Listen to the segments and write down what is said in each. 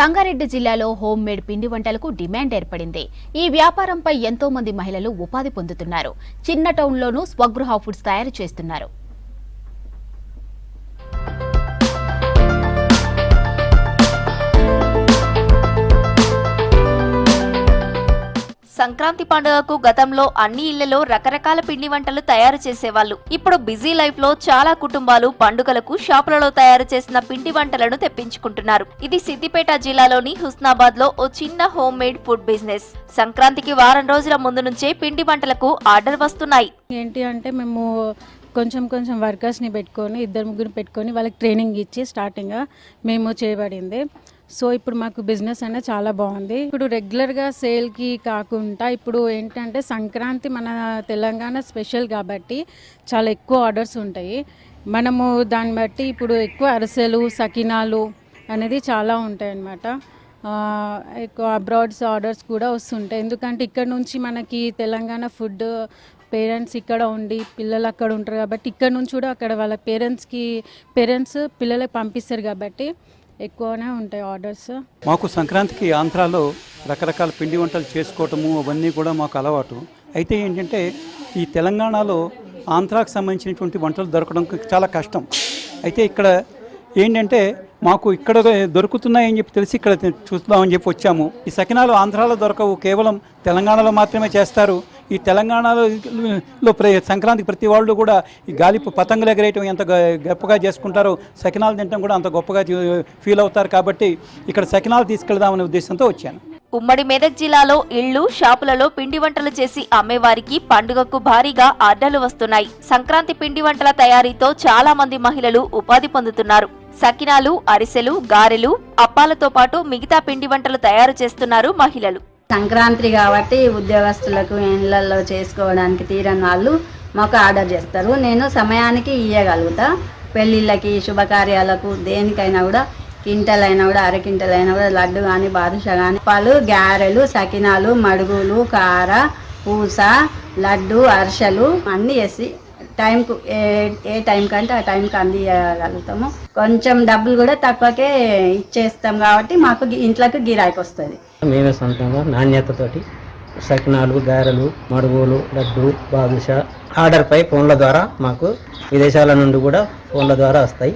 సంగారెడ్డి జిల్లాలో home made పిండి వంటలకు డిమాండ్ ఏర్పడింది. ఈ వ్యాపారంపై ఎంతో మంది మహిళలు ఉపాధి పొందుతున్నారు. చిన్న టౌన్లోనూ స్వగృహ ఫుడ్స్ తయారు చేస్తున్నారు. సంక్రాంతి పండుగకు గతంలో అన్ని ఇళ్లలో రకరకాల పిండి వంటలు తయారు చేసేవాళ్లు. ఇప్పుడు బిజీ లైఫ్ లో చాలా కుటుంబాలు పండుగలకు షాపులలో తయారు చేసిన పిండి వంటలను తెప్పించుకుంటున్నారు. ఇది సిద్దిపేట జిల్లాలోని హుస్నాబాద్ లో ఓ చిన్న హోమ్ మేడ్ ఫుడ్ బిజినెస్. సంక్రాంతికి వారం రోజుల ముందు నుంచే పిండి వంటలకు ఆర్డర్ వస్తున్నాయి. ఏంటి అంటే మేము కొంచెం వర్కర్స్ని పెట్టుకొని 2-3 పెట్టుకొని వాళ్ళకి ట్రైనింగ్ ఇచ్చి స్టార్టింగ్గా మేము చేయబడింది. సో ఇప్పుడు మాకు బిజినెస్ అనేది చాలా బాగుంది. ఇప్పుడు రెగ్యులర్గా సేల్కి కాకుండా ఇప్పుడు ఏంటంటే సంక్రాంతి మన తెలంగాణ స్పెషల్ కాబట్టి చాలా ఎక్కువ ఆర్డర్స్ ఉంటాయి. మనము దాన్ని బట్టి ఇప్పుడు ఎక్కువ అరిసెలు సకినాలు అనేది చాలా ఉంటాయి అన్నమాట. ఎక్కువ అబ్రాడ్స్ ఆర్డర్స్ కూడా వస్తుంటాయి. ఎందుకంటే ఇక్కడ నుంచి మనకి తెలంగాణ ఫుడ్ పేరెంట్స్ ఇక్కడ ఉండి పిల్లలు అక్కడ ఉంటారు కాబట్టి ఇక్కడ నుంచి కూడా అక్కడ వాళ్ళ పేరెంట్స్ పిల్లలకు పంపిస్తారు కాబట్టి ఎక్కువనే ఉంటాయి ఆర్డర్స్. మాకు సంక్రాంతికి ఆంధ్రాలో రకరకాల పిండి వంటలు చేసుకోవటము అవన్నీ కూడా మాకు అలవాటు. అయితే ఏంటంటే ఈ తెలంగాణలో ఆంధ్రాకు సంబంధించినటువంటి వంటలు దొరకడం చాలా కష్టం. అయితే ఇక్కడ ఏంటంటే మాకు ఇక్కడ దొరుకుతున్నాయని చెప్పి తెలిసి ఇక్కడ చూద్దామని చెప్పి వచ్చాము. ఈ సకినాలు ఆంధ్రాలో దొరకవు, కేవలం తెలంగాణలో మాత్రమే చేస్తారు. ఈ తెలంగాణలో సంక్రాంతికి ప్రతి వాళ్ళు కూడా ఈ గాలిపు పతంగులు ఎగరేయటం ఎంత గొప్పగా చేసుకుంటారో సకినాలు తినడం కూడా అంత గొప్పగా ఫీల్ అవుతారు. కాబట్టి ఇక్కడ సకినాలు తీసుకెళ్దామనే ఉద్దేశంతో వచ్చాను. ఉమ్మడి మెదక్ జిల్లాలో ఇళ్లు షాపులలో పిండి వంటలు చేసి అమ్మేవారికి పండుగకు భారీగా ఆర్డర్లు వస్తున్నాయి. సంక్రాంతి పిండి వంటల తయారీతో చాలా మంది మహిళలు ఉపాధి పొందుతున్నారు. సకినాలు, అరిసెలు, గారెలు, అప్పాలతో పాటు మిగతా పిండి వంటలు తయారు చేస్తున్నారు మహిళలు. సంక్రాంతి కాబట్టి ఉద్యోగస్తులకు ఇళ్లలో చేసుకోవడానికి తీరని వాళ్ళు మాకు ఆర్డర్ చేస్తారు. నేను సమయానికి ఇవ్వగలుగుతా. పెళ్ళిళ్ళకి, శుభకార్యాలకు, దేనికైనా కూడా కింటలైనా కూడా అరకింటలైనా కూడా లడ్డు కానీ బాదుషా కానీ పాలు, గారెలు, సకినాలు, మడుగులు, కార, పూస, లడ్డు, అరిసెలు అన్నీ వేసి టైంకు ఏ టైం కంటే ఆ టైంకి అందియగలుగుతాము. కొంచెం డబ్బులు కూడా తక్కువకే ఇచ్చేస్తాం కాబట్టి మాకు ఇంట్లోకి గిరాకీ వస్తుంది. మేమే సొంతంగా నాణ్యతతోటి సకినాలు, గారెలు, మడుగులు, లడ్డు, బాదుషా ఆర్డర్పై ఫోన్ల ద్వారా మాకు విదేశాల నుండి కూడా ఫోన్ల ద్వారా వస్తాయి.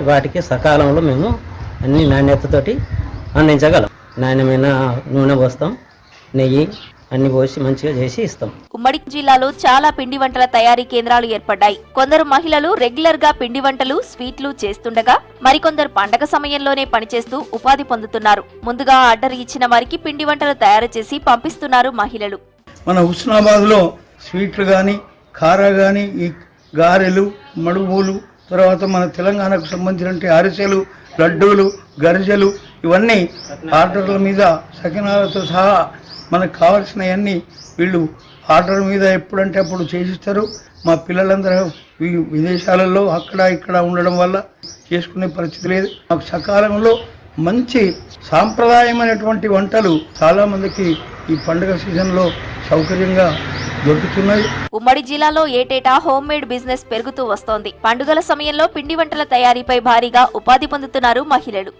వాటికి సకాలంలో మేము అన్ని నాణ్యతతోటి అందించగలం. నాణ్యమైన నూనె పోస్తాం, నెయ్యి అన్ని పోసి మంచిగా చేసి ఇస్తాం. ఉమ్మడి జిల్లాలో చాలా పిండి వంటల తయారీ కేంద్రాలు ఏర్పడ్డాయి. కొందరు మహిళలు రెగ్యులర్ గా పిండి వంటలు, స్వీట్లు చేస్తుండగా మరికొందరు పండగ సమయంలోనే పనిచేస్తూ ఉపాధి పొందుతున్నారు. ముందుగా ఆర్డర్ ఇచ్చిన వారికి పిండి వంటలు తయారు చేసి పంపిస్తున్నారు మహిళలు. మన హుస్నాబాద్లో స్వీట్లు కానీ, కార కానీ, ఈ గారెలు, మడుగులు, తర్వాత మన తెలంగాణకు సంబంధించిన అరిసెలు, లడ్డూలు, గరిజెలు ఇవన్నీ ఆర్డర్ల మీద సకినాలతో సహా మనకు కావాల్సినవన్నీ వీళ్ళు ఆర్డర్ మీద ఎప్పుడంటే అప్పుడు చేసిస్తారు. మా పిల్లలందరూ విదేశాలలో అక్కడ ఇక్కడ ఉండడం వల్ల చేసుకునే పరిస్థితి లేదు. మాకు సకాలంలో మంచి సాంప్రదాయమైనటువంటి వంటలు చాలామందికి ఈ పండుగ సీజన్లో సౌకర్యంగా దొరుకుతున్నాయి. ఉమ్మడి జిల్లాలో ఏటేటా హోమ్ మేడ్ బిజినెస్ పెరుగుతూ వస్తోంది. పండుగల సమయంలో పిండి వంటల తయారీపై భారీగా ఉపాధి పొందుతున్నారు మహిళలు.